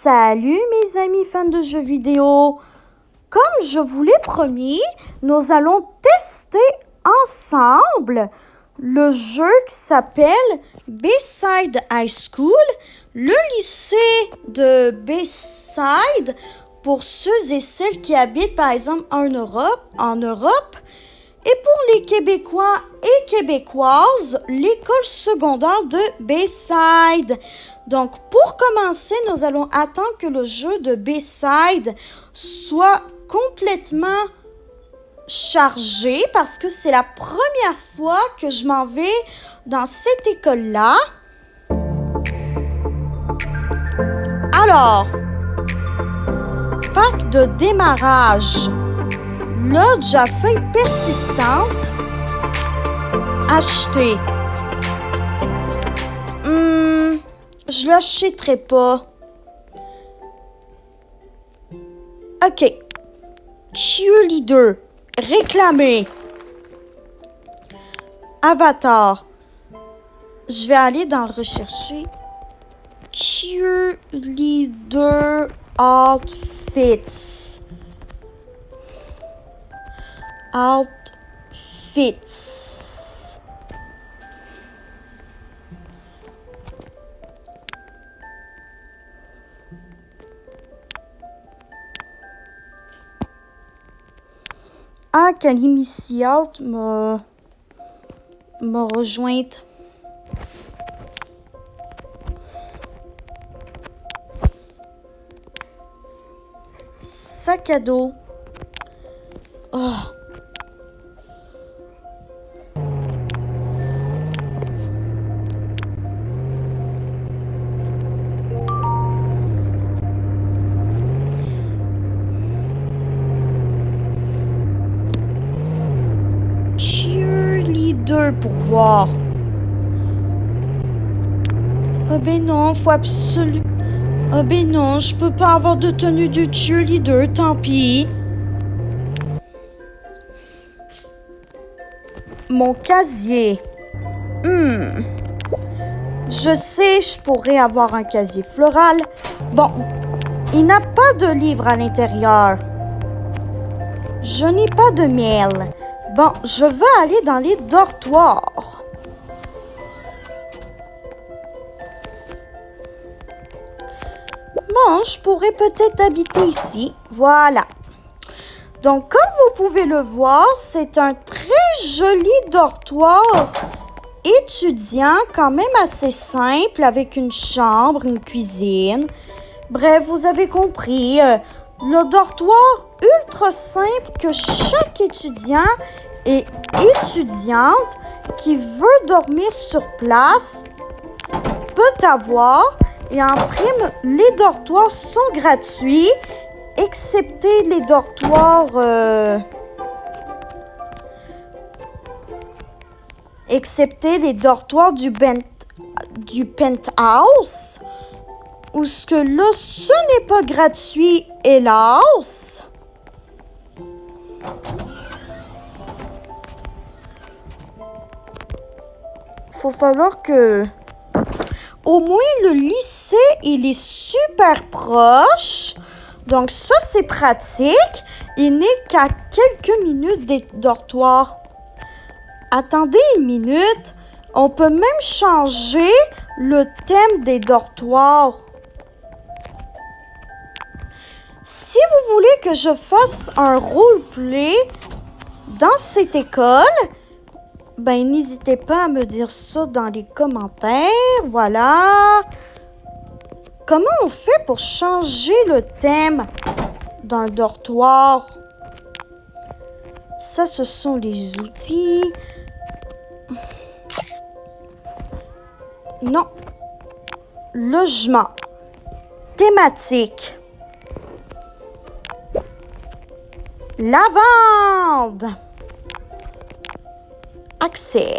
Salut mes amis fans de jeux vidéo. Comme je vous l'ai promis, nous allons tester ensemble le jeu qui s'appelle Bayside High School, le lycée de Bayside pour ceux et celles qui habitent par exemple en Europe. Et pour les Québécois et Québécoises, l'école secondaire de Bayside. Donc, pour commencer, nous allons attendre que le jeu de Bayside soit complètement chargé parce que c'est la première fois que je m'en vais dans cette école-là. Alors, pack de démarrage. Lodge à feuilles persistantes. Acheter. Je l'achèterai pas. OK. Cheerleader. Réclamer. Avatar. Je vais aller dans rechercher. Cheerleader outfits. Outfits. Ah, Kalimi Out m'a rejointe. Sac à dos. Oh. Pour voir. Ah ben non, faut absolument... Ah ben non, je peux pas avoir de tenue de cheerleader, tant pis. Mon casier. Je sais, je pourrais avoir un casier floral. Bon, il n'a pas de livre à l'intérieur. Je n'ai pas de miel. Bon, je vais aller dans les dortoirs. Bon, je pourrais peut-être habiter ici. Voilà. Donc, comme vous pouvez le voir, c'est un très joli dortoir étudiant, quand même assez simple, avec une chambre, une cuisine. Bref, vous avez compris. Le dortoir ultra simple que chaque étudiant et étudiante qui veut dormir sur place peut avoir. Et en prime, les dortoirs sont gratuits, excepté les dortoirs du penthouse, où ce que là, ce n'est pas gratuit, hélas. Faut falloir que... Au moins, le lycée, il est super proche. Donc ça, c'est pratique. Il n'est qu'à quelques minutes des dortoirs. Attendez une minute. On peut même changer le thème des dortoirs. Si vous voulez que je fasse un roleplay dans cette école, ben n'hésitez pas à me dire ça dans les commentaires. Voilà. Comment on fait pour changer le thème d'un dortoir? Ça, ce sont les outils. Non. Logement. Thématique. Lavande. Accès.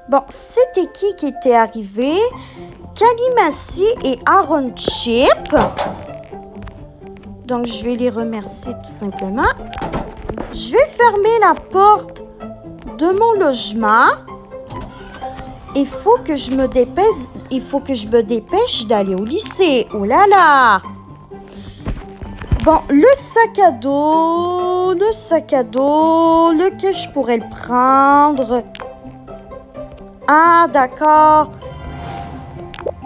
Bon, c'était qui était arrivé? Kalimasi et Aaron Chip. Donc, je vais les remercier tout simplement. Je vais fermer la porte de mon logement. Il faut que je me dépêche d'aller au lycée. Oh là là! Bon, le sac à dos, lequel je pourrais le prendre? Ah, d'accord.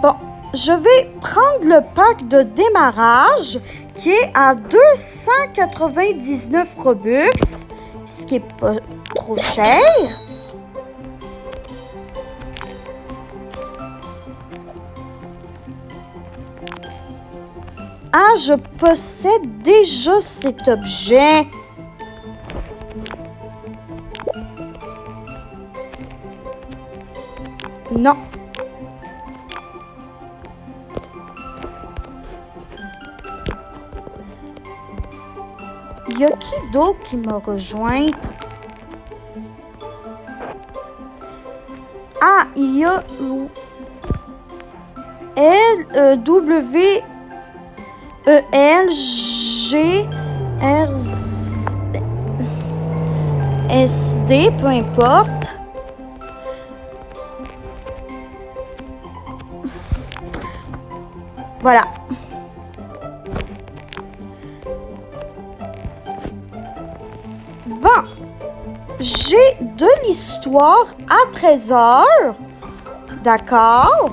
Bon, je vais prendre le pack de démarrage qui est à 299 Robux, ce qui est pas trop cher. Ah, je possède déjà cet objet. Non. Il y a qui d'autre qui m'a rejointe? Ah, il y a W E L G R S D, peu importe. Voilà. Bon, j'ai de l'histoire à 13 heures. D'accord.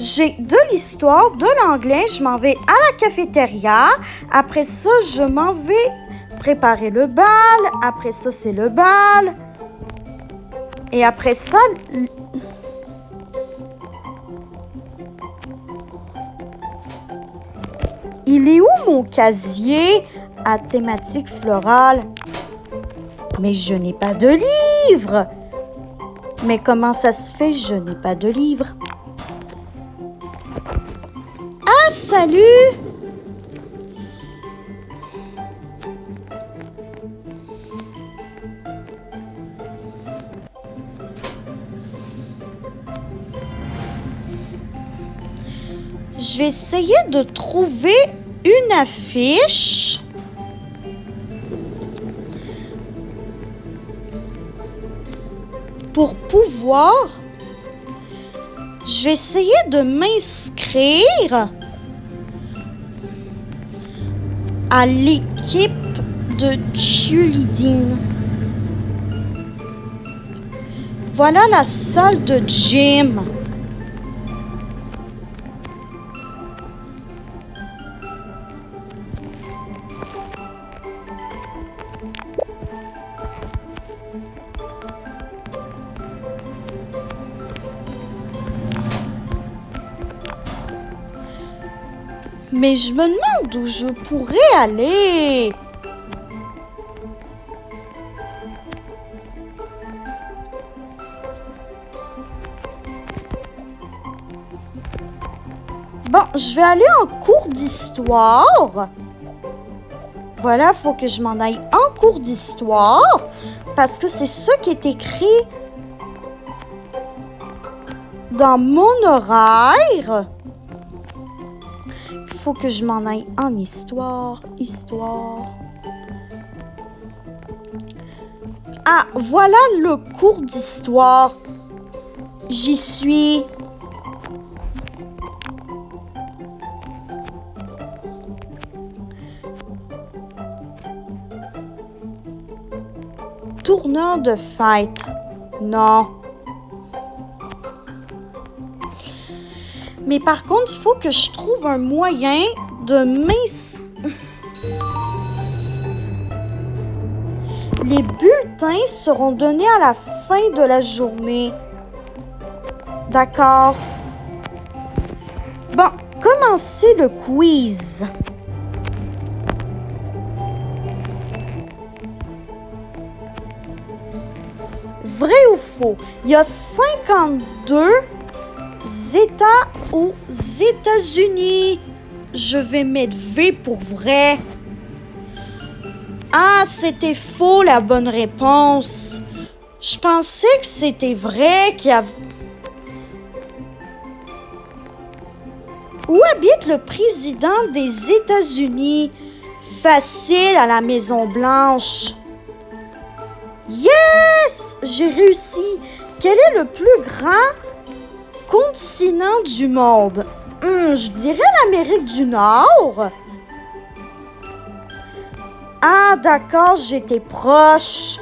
J'ai de l'histoire, de l'anglais. Je m'en vais à la cafétéria. Après ça, je m'en vais préparer le bal. Après ça, c'est le bal. Et après ça... Il est où mon casier à thématique florale? Mais je n'ai pas de livre. Mais comment ça se fait, je n'ai pas de livre? Ah, salut! Je vais essayer de trouver une affiche. Pour pouvoir, je vais essayer de m'inscrire à l'équipe de cheerleading. Voilà la salle de gym. Mais je me demande où je pourrais aller. Bon, je vais aller en cours d'histoire. Voilà, faut que je m'en aille en cours d'histoire parce que c'est ça qui est écrit dans mon horaire. Il faut que je m'en aille en histoire. Ah, voilà le cours d'histoire. J'y suis. Tourneur de fête. Non. Mais par contre, il faut que je trouve un moyen de Les bulletins seront donnés à la fin de la journée. D'accord. Bon, commencez le quiz. Vrai ou faux? Il y a 52 États aux États-Unis. Je vais mettre V pour vrai. Ah, c'était faux la bonne réponse. Je pensais que c'était vrai qu'il y a... Où habite le président des États-Unis? Facile, à la Maison-Blanche. Yes! J'ai réussi. Quel est le plus grand continent du monde? Je dirais l'Amérique du Nord. Ah, d'accord, j'étais proche.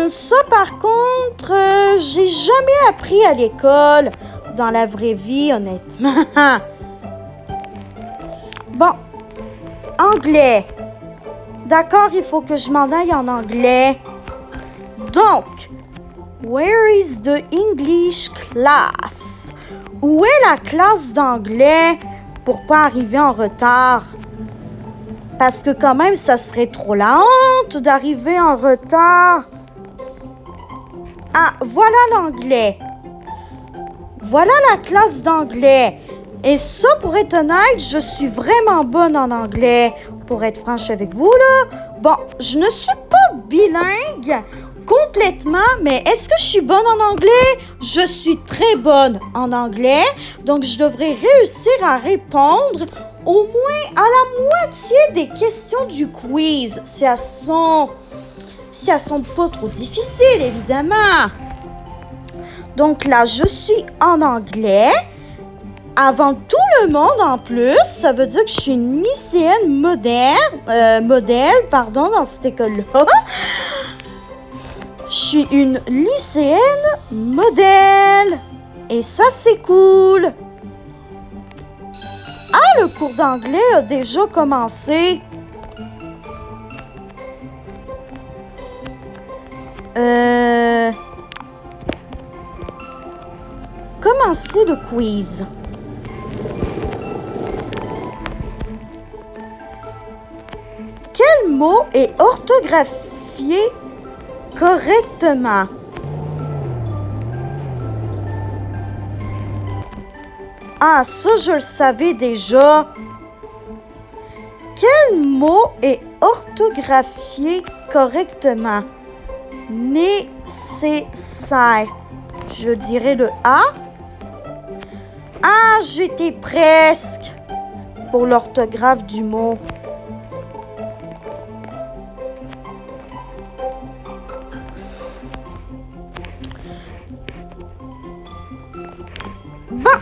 Ça, par contre, je l'ai jamais appris à l'école, dans la vraie vie, honnêtement. Bon, anglais. D'accord, il faut que je m'en aille en anglais. Donc, where is the English class? Où est la classe d'anglais pour pas arriver en retard? Parce que quand même, ça serait trop la honte d'arriver en retard. Ah, voilà l'anglais. Voilà la classe d'anglais. Et ça, pour être honnête, je suis vraiment bonne en anglais. Pour être franche avec vous, là. Bon, je ne suis pas bilingue complètement, mais est-ce que je suis bonne en anglais? Je suis très bonne en anglais, donc je devrais réussir à répondre au moins à la moitié des questions du quiz, si elles sont pas trop difficiles, évidemment. Donc là, je suis en anglais. Avant tout le monde, en plus, ça veut dire que je suis une lycéenne modèle, dans cette école-là. Je suis une lycéenne modèle. Et ça, c'est cool. Ah, le cours d'anglais a déjà commencé. Commencer le quiz. Quel mot est orthographié correctement? Ah, ça, je le savais déjà. Quel mot est orthographié correctement? Nécessaire. Je dirais le A. Ah, j'étais presque pour l'orthographe du mot. Bon,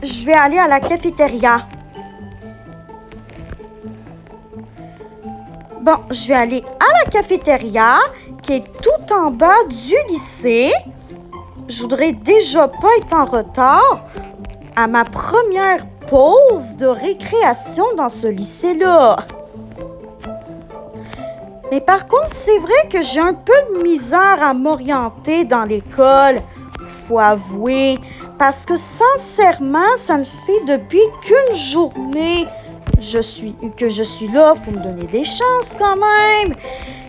je vais aller à la cafétéria. Bon, je vais aller à la cafétéria qui est tout en bas du lycée. Je voudrais déjà pas être en retard à ma première pause de récréation dans ce lycée-là. Mais par contre, c'est vrai que j'ai un peu de misère à m'orienter dans l'école, faut avouer, parce que sincèrement, ça ne fait depuis qu'une journée que je suis là, faut me donner des chances quand même.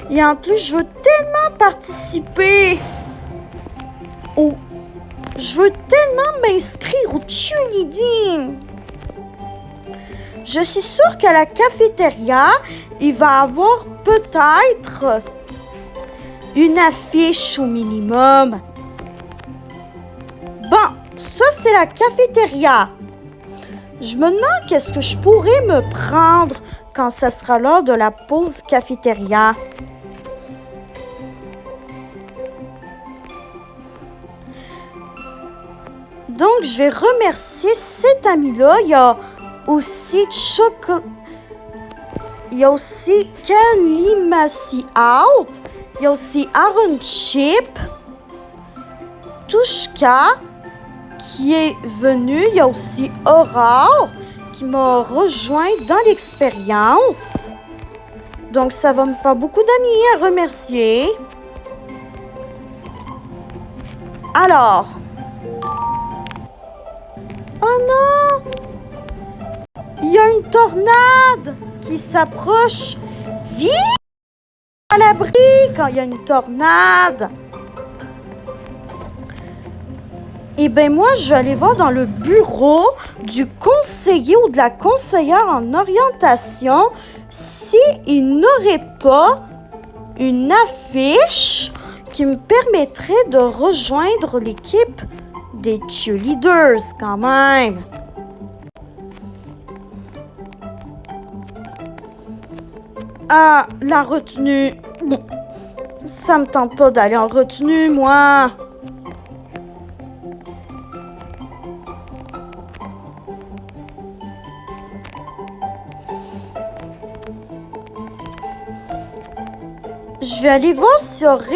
Et en plus, je veux tellement participer je veux tellement m'inscrire au cheerleading. Je suis sûre qu'à la cafétéria, il va avoir peut-être une affiche au minimum. Bon, ça c'est la cafétéria. Je me demande qu'est-ce que je pourrais me prendre quand ça sera l'heure de la pause cafétéria. Donc, je vais remercier cet ami-là. Il y a aussi Kelly Massey Out. Il y a aussi Aaron Chip. Tushka qui est venu. Il y a aussi Aurore qui m'a rejoint dans l'expérience. Donc, ça va me faire beaucoup d'amis à remercier. Alors... Oh non! Il y a une tornade qui s'approche. Vite à l'abri quand il y a une tornade. Eh bien, moi, je vais aller voir dans le bureau du conseiller ou de la conseillère en orientation s'il n'aurait pas une affiche qui me permettrait de rejoindre l'équipe des cheerleaders quand même. Ah, la retenue. Bon, ça me tente pas d'aller en retenue, moi. Je vais aller voir s'il y aurait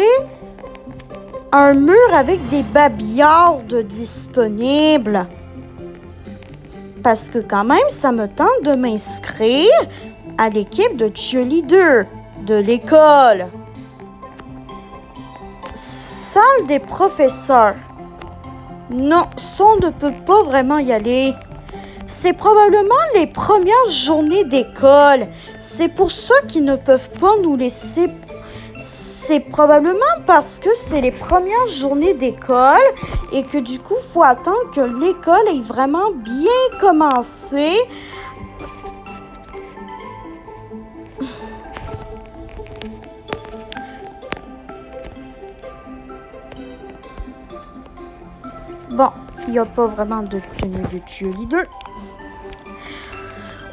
un mur avec des babillardes disponibles. Parce que quand même, ça me tente de m'inscrire à l'équipe de cheerleader de l'école. Salle des professeurs. Non, ça on ne peut pas vraiment y aller. C'est probablement les premières journées d'école. C'est pour ça qu'ils ne peuvent pas nous laisser. C'est probablement parce que c'est les premières journées d'école et que du coup, il faut attendre que l'école ait vraiment bien commencé. Bon, il n'y a pas vraiment de tenue de cheerleader.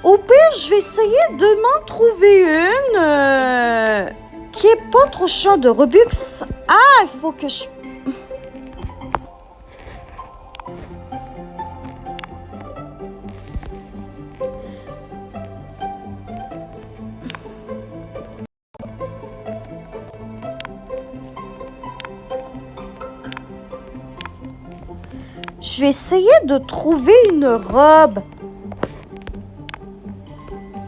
Au pire, je vais essayer de m'en trouver une qui est pas trop chère de Robux. Ah, il faut que je... Je vais essayer de trouver une robe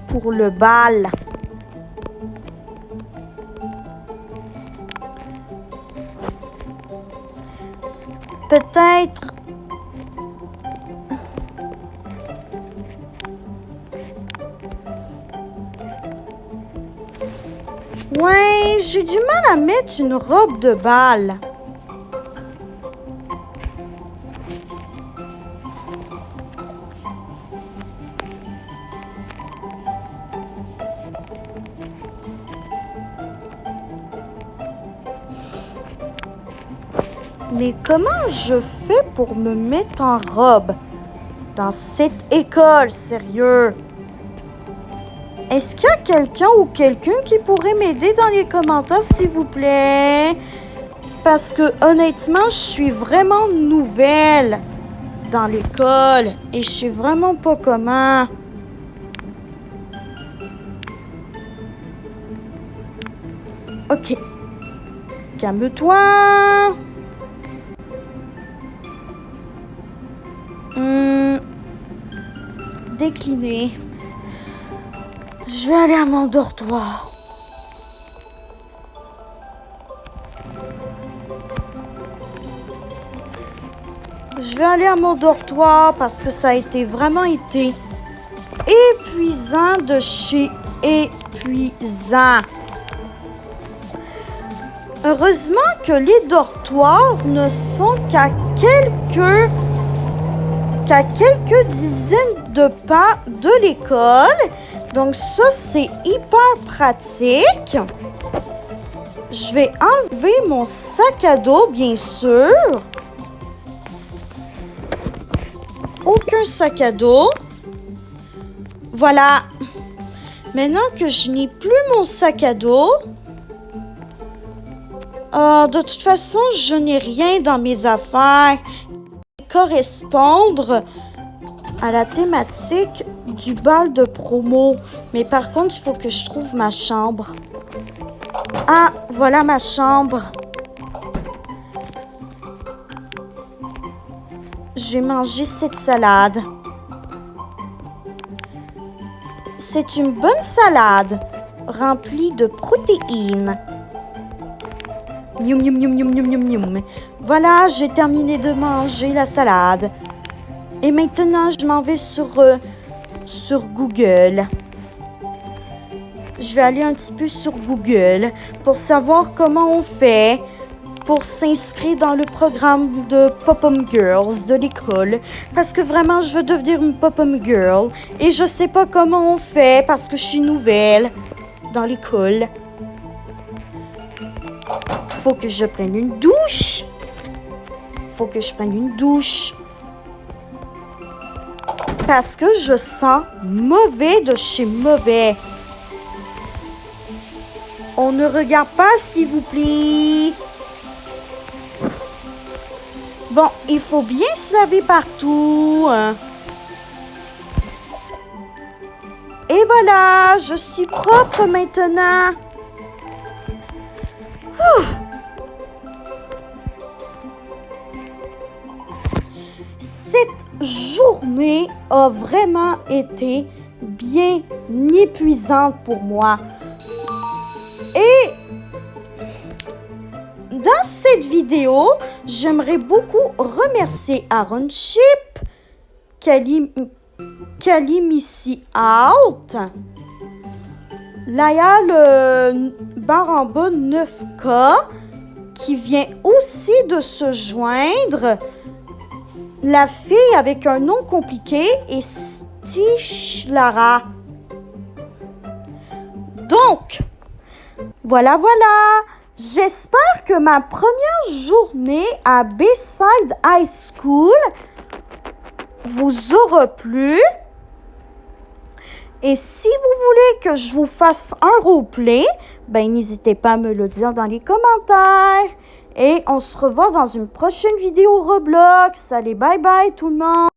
pour le bal. Peut-être... Ouais, j'ai du mal à mettre une robe de bal. Mais comment je fais pour me mettre en robe dans cette école, sérieux? Est-ce qu'il y a quelqu'un ou quelqu'un qui pourrait m'aider dans les commentaires, s'il vous plaît? Parce que honnêtement, je suis vraiment nouvelle dans l'école et je sais vraiment pas comment. Ok. Calme-toi. Décliner. Je vais aller à mon dortoir. Je vais aller à mon dortoir parce que ça a vraiment été épuisant de chez épuisant. Heureusement que les dortoirs ne sont qu'à quelques dizaines de pas de l'école. Donc ça, c'est hyper pratique. Je vais enlever mon sac à dos, bien sûr. Aucun sac à dos. Voilà. Maintenant que je n'ai plus mon sac à dos, de toute façon, je n'ai rien dans mes affaires qui correspondre à la thématique du bal de promo. Mais par contre, il faut que je trouve ma chambre. Ah, voilà ma chambre. J'ai mangé cette salade. C'est une bonne salade remplie de protéines. Mium, mium, mium, mium, mium, mium, mium. Voilà, j'ai terminé de manger la salade. Et maintenant, je m'en vais sur Google. Je vais aller un petit peu sur Google pour savoir comment on fait pour s'inscrire dans le programme de Pop-Up Girls de l'école. Parce que vraiment, je veux devenir une Pop-Up Girl. Et je sais pas comment on fait parce que je suis nouvelle dans l'école. Faut que je prenne une douche. Faut que je prenne une douche. Parce que je sens mauvais de chez mauvais. On ne regarde pas, s'il vous plaît. Bon, il faut bien se laver partout. Et voilà, je suis propre maintenant. Cette journée a vraiment été bien épuisante pour moi. Et dans cette vidéo, j'aimerais beaucoup remercier Aaron Chip, Missy Out, Laïa le Baramba 9K, qui vient aussi de se joindre, la fille avec un nom compliqué est Stitch Lara. Donc, voilà. J'espère que ma première journée à Bayside High School vous aura plu. Et si vous voulez que je vous fasse un roleplay, ben n'hésitez pas à me le dire dans les commentaires. Et on se revoit dans une prochaine vidéo Roblox. Allez, bye bye tout le monde!